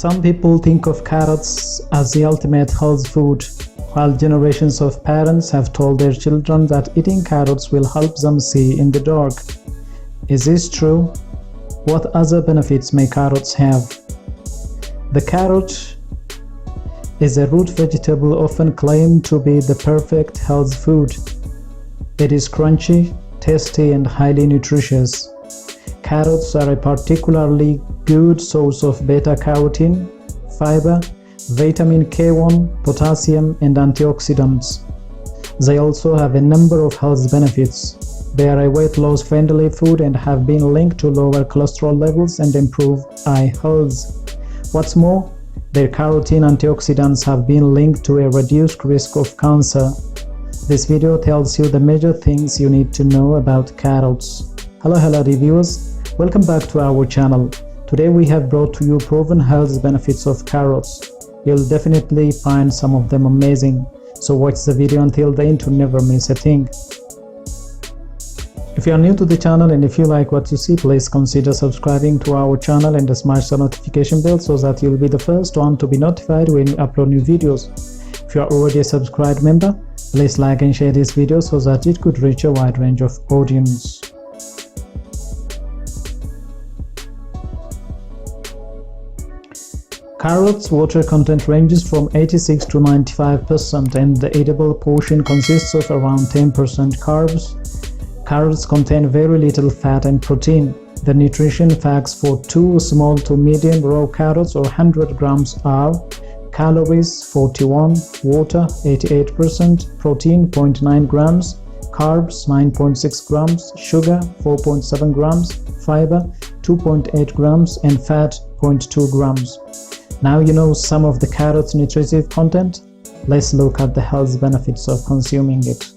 Some people think of carrots as the ultimate health food, while generations of parents have told their children that eating carrots will help them see in the dark. Is this true? What other benefits may carrots have? The carrot is a root vegetable often claimed to be the perfect health food. It is crunchy, tasty, and highly nutritious. Carrots are a particularly good source of beta-carotene, fiber, vitamin K1, potassium, and antioxidants. They also have a number of health benefits. They are a weight loss-friendly food and have been linked to lower cholesterol levels and improved eye health. What's more, their carotene antioxidants have been linked to a reduced risk of cancer. This video tells you the major things you need to know about carrots. Hello reviewers, welcome back to our channel. Today we have brought to you proven health benefits of carrots. You'll definitely find some of them amazing, so watch the video until the end to never miss a thing. If you are new to the channel and if you like what you see, please consider subscribing to our channel and smash the notification bell so that you'll be the first one to be notified when we upload new videos. If you are already a subscribed member, please like and share this video so that it could reach a wide range of audience. Carrots' water content ranges from 86 to 95% and the edible portion consists of around 10% carbs. Carrots contain very little fat and protein. The nutrition facts for 2 small to medium raw carrots or 100 grams are: calories 41, water 88%, protein 0.9 grams, carbs 9.6 grams, sugar 4.7 grams, fiber 2.8 grams, and fat 0.2 grams. Now you know some of the carrot's nutritive content. Let's look at the health benefits of consuming it.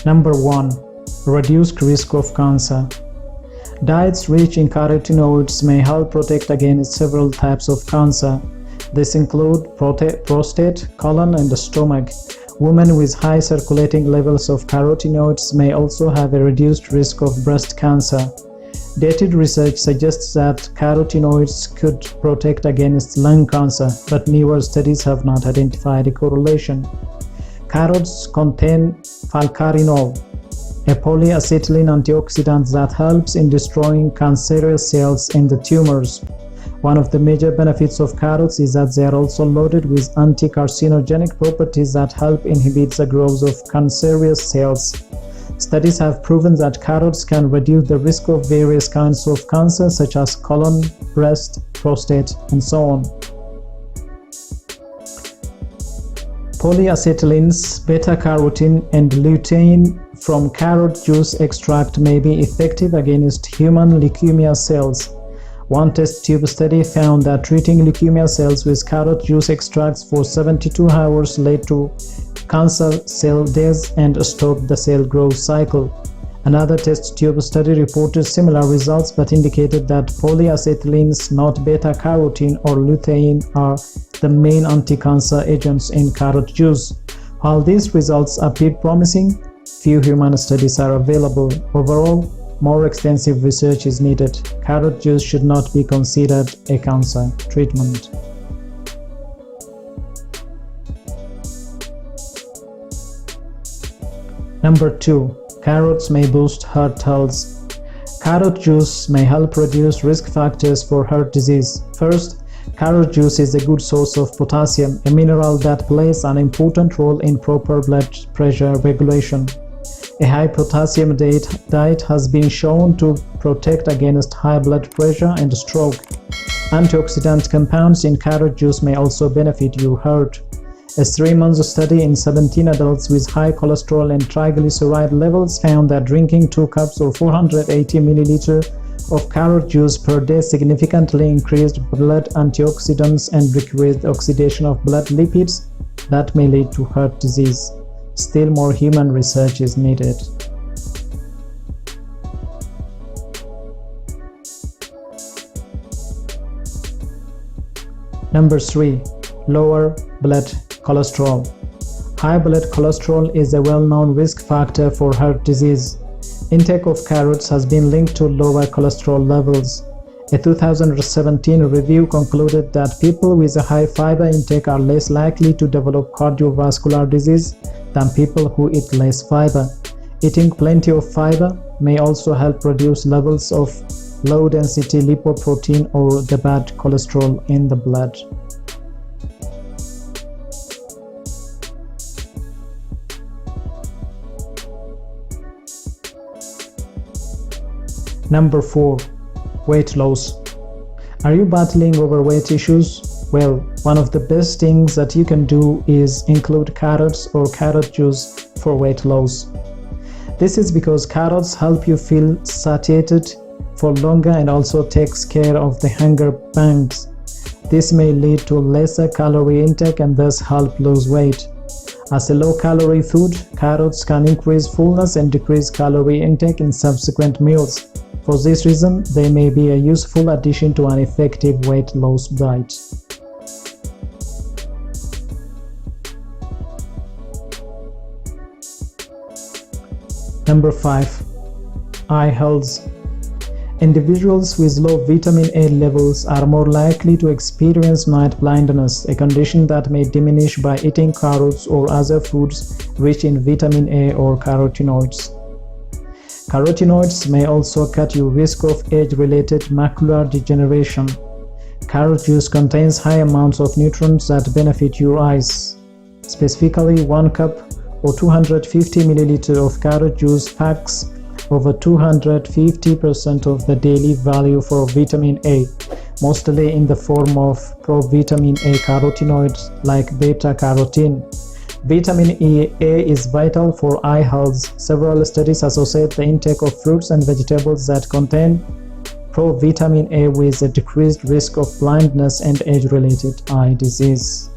Number 1. Reduced risk of cancer. Diets rich in carotenoids may help protect against several types of cancer. This include prostate, colon, and stomach. Women with high circulating levels of carotenoids may also have a reduced risk of breast cancer. Dated research suggests that carotenoids could protect against lung cancer, but newer studies have not identified a correlation. Carrots contain falcarinol, a polyacetylene antioxidant that helps in destroying cancerous cells in the tumors. One of the major benefits of carrots is that they are also loaded with anti-carcinogenic properties that help inhibit the growth of cancerous cells. Studies have proven that carrots can reduce the risk of various kinds of cancer such as colon, breast, prostate, and so on. Polyacetylens, beta-carotene, and lutein from carrot juice extract may be effective against human leukemia cells. One test tube study found that treating leukemia cells with carrot juice extracts for 72 hours led to cancer cell death and stopped the cell growth cycle. Another test tube study reported similar results but indicated that polyacetylens, not beta-carotene or lutein, are the main anti-cancer agents in carrot juice. While these results appear promising, few human studies are available. Overall, more extensive research is needed. Carrot juice should not be considered a cancer treatment. Number 2. Carrots may boost heart health. Carrot juice may help reduce risk factors for heart disease. First, carrot juice is a good source of potassium, a mineral that plays an important role in proper blood pressure regulation. A high potassium diet has been shown to protect against high blood pressure and stroke. Antioxidant compounds in carrot juice may also benefit your heart. A 3-month study in 17 adults with high cholesterol and triglyceride levels found that drinking 2 cups or 480 milliliters of carrot juice per day significantly increased blood antioxidants and decreased oxidation of blood lipids that may lead to heart disease. Still more human research is needed. Number 3. Lower blood cholesterol. High blood cholesterol is a well-known risk factor for heart disease. Intake of carrots has been linked to lower cholesterol levels. A 2017 review concluded that people with a high fiber intake are less likely to develop cardiovascular disease than people who eat less fiber. Eating plenty of fiber may also help reduce levels of low-density lipoprotein or the bad cholesterol in the blood. Number 4. Weight loss. Are you battling overweight issues? Well, one of the best things that you can do is include carrots or carrot juice for weight loss. This is because carrots help you feel satiated for longer and also takes care of the hunger pangs. This may lead to lesser calorie intake and thus help lose weight. As a low-calorie food, carrots can increase fullness and decrease calorie intake in subsequent meals. For this reason, they may be a useful addition to an effective weight loss diet. Number 5. Eye health. Individuals with low vitamin A levels are more likely to experience night blindness, a condition that may diminish by eating carrots or other foods rich in vitamin A or carotenoids. Carotenoids may also cut your risk of age-related macular degeneration. Carrot juice contains high amounts of nutrients that benefit your eyes. Specifically, 1 cup or 250 milliliters of carrot juice packs over 250% of the daily value for vitamin A, mostly in the form of provitamin A carotenoids like beta-carotene. Vitamin A is vital for eye health. Several studies associate the intake of fruits and vegetables that contain provitamin A with a decreased risk of blindness and age-related eye disease.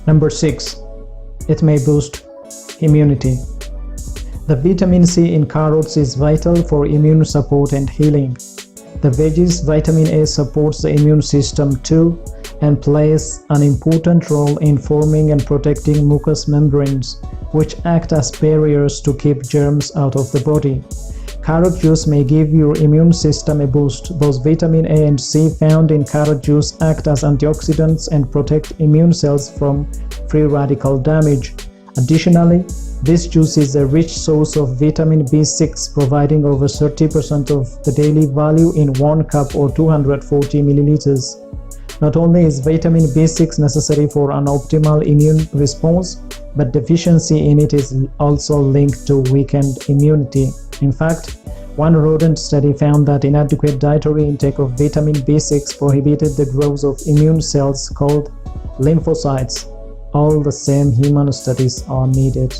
Number 6. It may boost immunity. The vitamin C in carrots is vital for immune support and healing. The veggie's vitamin A supports the immune system too and plays an important role in forming and protecting mucous membranes, which act as barriers to keep germs out of the body. Carrot juice may give your immune system a boost. Both vitamin A and C found in carrot juice act as antioxidants and protect immune cells from free radical damage. Additionally, this juice is a rich source of vitamin B6, providing over 30% of the daily value in 1 cup or 240 milliliters. Not only is vitamin B6 necessary for an optimal immune response, but deficiency in it is also linked to weakened immunity. In fact, one rodent study found that inadequate dietary intake of vitamin B6 prohibited the growth of immune cells called lymphocytes. All the same, human studies are needed.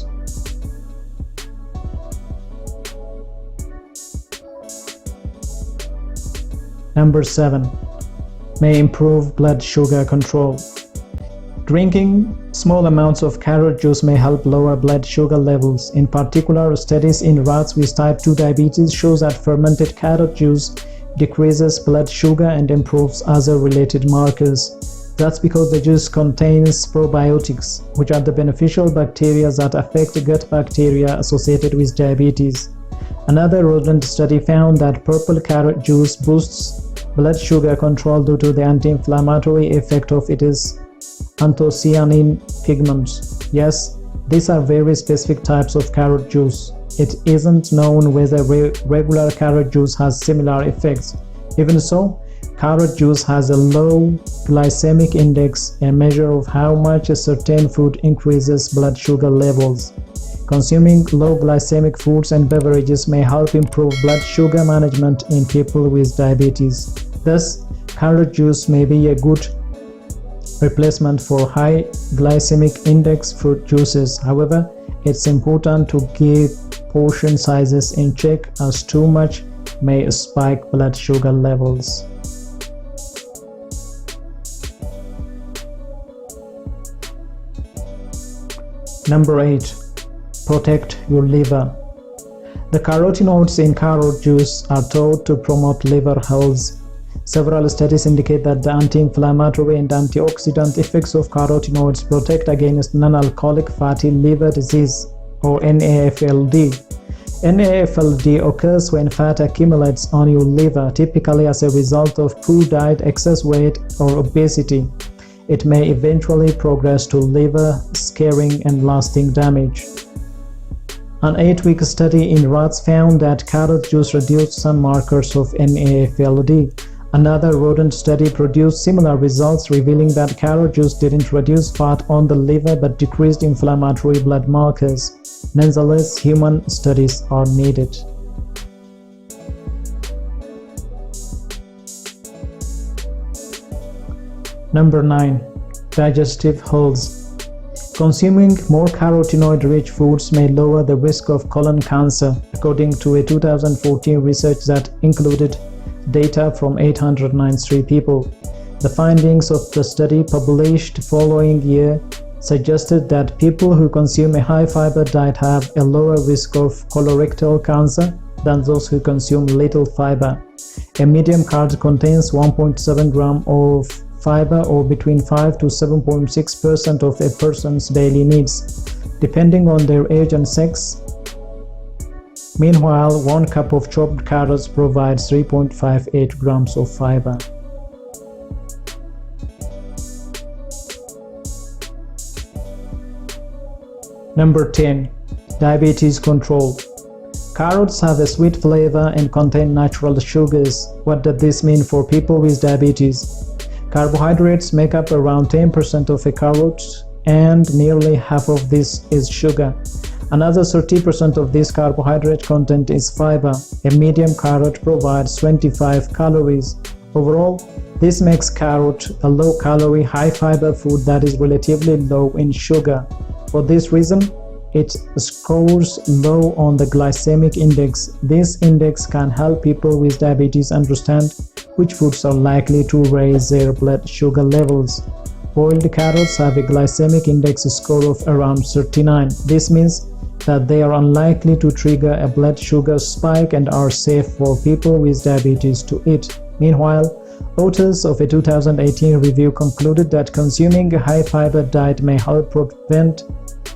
Number 7. May improve blood sugar control. Drinking small amounts of carrot juice may help lower blood sugar levels. In particular, studies in rats with type 2 diabetes show that fermented carrot juice decreases blood sugar and improves other related markers. That's because the juice contains probiotics, which are the beneficial bacteria that affect gut bacteria associated with diabetes. Another rodent study found that purple carrot juice boosts blood sugar control due to the anti-inflammatory effect of its anthocyanin pigments. Yes, these are very specific types of carrot juice. It isn't known whether regular carrot juice has similar effects. Even so, carrot juice has a low glycemic index, a measure of how much a certain food increases blood sugar levels. Consuming low glycemic foods and beverages may help improve blood sugar management in people with diabetes. Thus, carrot juice may be a good replacement for high glycemic index fruit juices. However, it's important to keep portion sizes in check, as too much may spike blood sugar levels. Number 8. Protect your liver. The carotenoids in carrot juice are thought to promote liver health. Several studies indicate that the anti-inflammatory and antioxidant effects of carotenoids protect against non-alcoholic fatty liver disease, or NAFLD. NAFLD occurs when fat accumulates on your liver, typically as a result of poor diet, excess weight, or obesity. It may eventually progress to liver scarring and lasting damage. An 8-week study in rats found that carrot juice reduced some markers of NAFLD. Another rodent study produced similar results, revealing that carrot juice didn't reduce fat on the liver but decreased inflammatory blood markers. Nonetheless, human studies are needed. Number 9. Digestive health. Consuming more carotenoid-rich foods may lower the risk of colon cancer, according to a 2014 research that included data from 893 people. The findings of the study, published following year, suggested that people who consume a high-fiber diet have a lower risk of colorectal cancer than those who consume little fiber. A medium carb contains 1.7 grams of fiber, or between 5 to 7.6% of a person's daily needs, depending on their age and sex. Meanwhile, 1 cup of chopped carrots provides 3.58 grams of fiber. Number 10. Diabetes control. Carrots have a sweet flavor and contain natural sugars. What does this mean for people with diabetes? Carbohydrates make up around 10% of a carrot, and nearly half of this is sugar. Another 30% of this carbohydrate content is fiber. A medium carrot provides 25 calories. Overall, this makes carrot a low-calorie, high-fiber food that is relatively low in sugar. For this reason, it scores low on the glycemic index. This index can help people with diabetes understand which foods are likely to raise their blood sugar levels. Boiled carrots have a glycemic index score of around 39. This means that they are unlikely to trigger a blood sugar spike and are safe for people with diabetes to eat. Meanwhile, authors of a 2018 review concluded that consuming a high-fiber diet may help prevent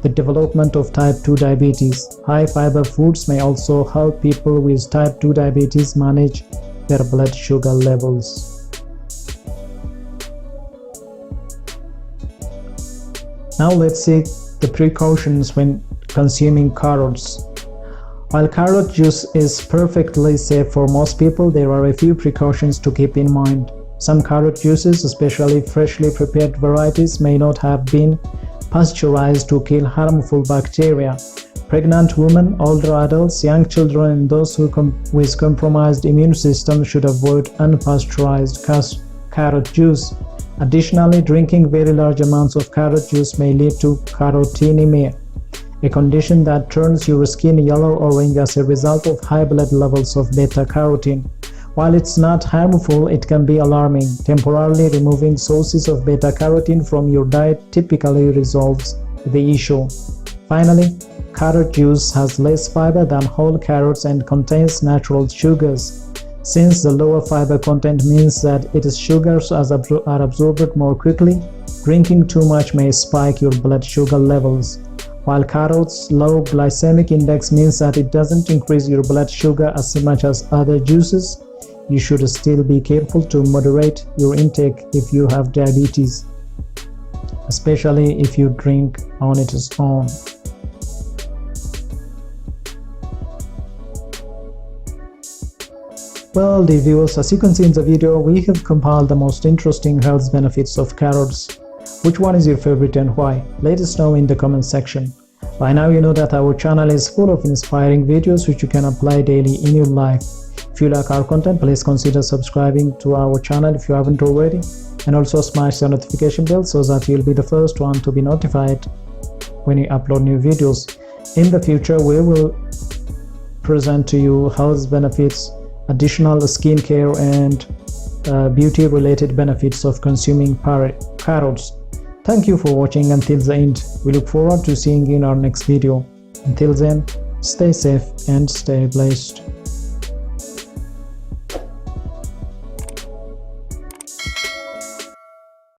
the development of type 2 diabetes. High-fiber foods may also help people with type 2 diabetes manage their blood sugar levels. Now let's see the precautions when consuming carrots. While carrot juice is perfectly safe for most people, there are a few precautions to keep in mind. Some carrot juices, especially freshly prepared varieties, may not have been pasteurized to kill harmful bacteria. Pregnant women, older adults, young children, and those with compromised immune systems should avoid unpasteurized carrot juice. Additionally, drinking very large amounts of carrot juice may lead to carotenemia, a condition that turns your skin yellow-orange as a result of high blood levels of beta-carotene. While it's not harmful, it can be alarming. Temporarily removing sources of beta-carotene from your diet typically resolves the issue. Finally, carrot juice has less fiber than whole carrots and contains natural sugars. Since the lower fiber content means that its sugars are absorbed more quickly, drinking too much may spike your blood sugar levels. While carrots' low glycemic index means that it doesn't increase your blood sugar as much as other juices, you should still be careful to moderate your intake if you have diabetes, especially if you drink on its own. Well, dear viewers, as you can see in the video, we have compiled the most interesting health benefits of carrots. Which one is your favorite and why? Let us know in the comment section. By now you know that our channel is full of inspiring videos which you can apply daily in your life. If you like our content, please consider subscribing to our channel if you haven't already, and also smash the notification bell so that you'll be the first one to be notified when we upload new videos. In the future, we will present to you health benefits, additional skincare and beauty related benefits of consuming carrots. Thank you for watching until the end. We look forward to seeing you in our next video. Until then, Stay safe and stay blessed.